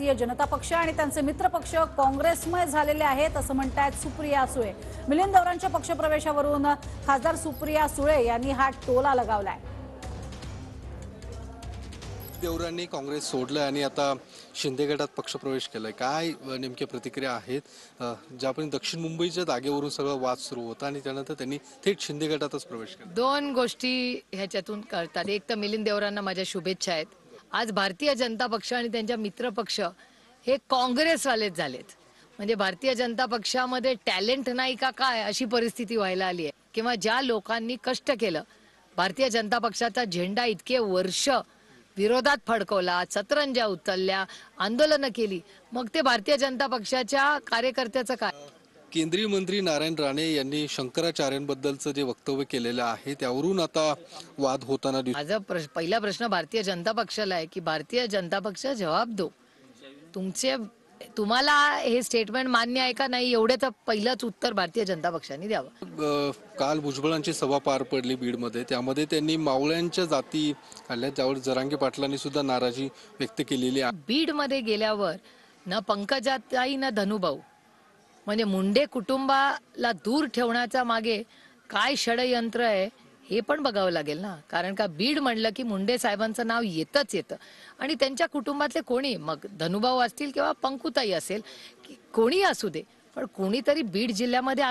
भारतीय जनता पक्ष आणि त्यांचे मित्र पक्ष काँग्रेसमय झालेले आहेत असं म्हणतात सुप्रिया सुळे। मिलिंद देवरांच्या पक्षप्रवेशावरून खासदार सुप्रिया सुळे यांनी हा टोला लगावलाय। देवरांनी काँग्रेस सोडलं आणि आता शिंदे गटात पक्षप्रवेश केलाय। काय नेमक्या प्रतिक्रिया आहेत? ज्यापर्यंत दक्षिण मुंबईच्या जागेवरून सगळं वाद सुरू होता आणि त्यानंतर त्यांनी थेट शिंदे गटातच प्रवेश केला। दोन गोष्टी ह्याच्यातून कळतात। एक तर मिलिंद देवरांना माझ्या शुभेच्छा आहेत। आज भारतीय जनता पक्ष आणि त्यांच्या मित्र पक्ष हे काँग्रेसवालेच झालेत। म्हणजे भारतीय जनता पक्षामध्ये टॅलेंट नाही का काय अशी परिस्थिती व्हायला आली आहे। किंवा ज्या लोकांनी कष्ट केलं, भारतीय जनता पक्षाचा झेंडा इतके वर्ष विरोधात फडकवला, सतरंजा उचलल्या, आंदोलनं केली, मग ते भारतीय जनता पक्षाच्या कार्यकर्त्याचं काय? केंद्रीय मंत्री नारायण राणे यांनी शंकराचार्यांबद्दलचं जे वक्तव्य केलेलं आहे त्यावरून आता वाद होताना माझा पहिला प्रश्न भारतीय जनता पक्षाला आहे की भारतीय जनता पक्ष जवाब दो। तुम्हाला हे स्टेटमेंट मान्य आहे का नाही एवढेच पहिलंच उत्तर भारतीय जनता पक्षाने द्यावं। काल भुजबळांची सभा पार पडली बीडमध्ये, त्यामध्ये त्यांनी मावळ्यांच्या जाती काढल्या, त्यावर जरांगे पाटलांनी सुद्धा नाराजी व्यक्त केलेली आहे। बीडमध्ये गेल्यावर न पंकजाताई न धनुभाऊ म्हणजे मुंडे कुटुंबाला दूर ठेवण्याच्या मागे काय षडयंत्र आहे हे पण बघावं लागेल ना। कारण का बीड म्हणलं की मुंडे साहेबांचं नाव येतच येतं आणि त्यांच्या कुटुंबातले कोणी, मग धनुभाऊ असतील किंवा पंकुताई असेल, कोणी असू दे, पण कोणीतरी बीड जिल्ह्यामध्ये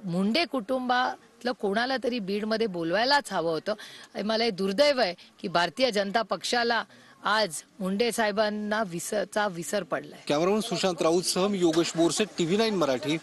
मुंडे कुटुंबातलं कोणाला तरी बीडमध्ये बोलवायलाच हवं होतं। मला हे दुर्दैव आहे की भारतीय जनता पक्षाला आज मुंडे साहेबांना विसर पडलाय। कॅमेरामन सुशांत राऊत सह मी योगेश बोरसे, TV9 मराठी।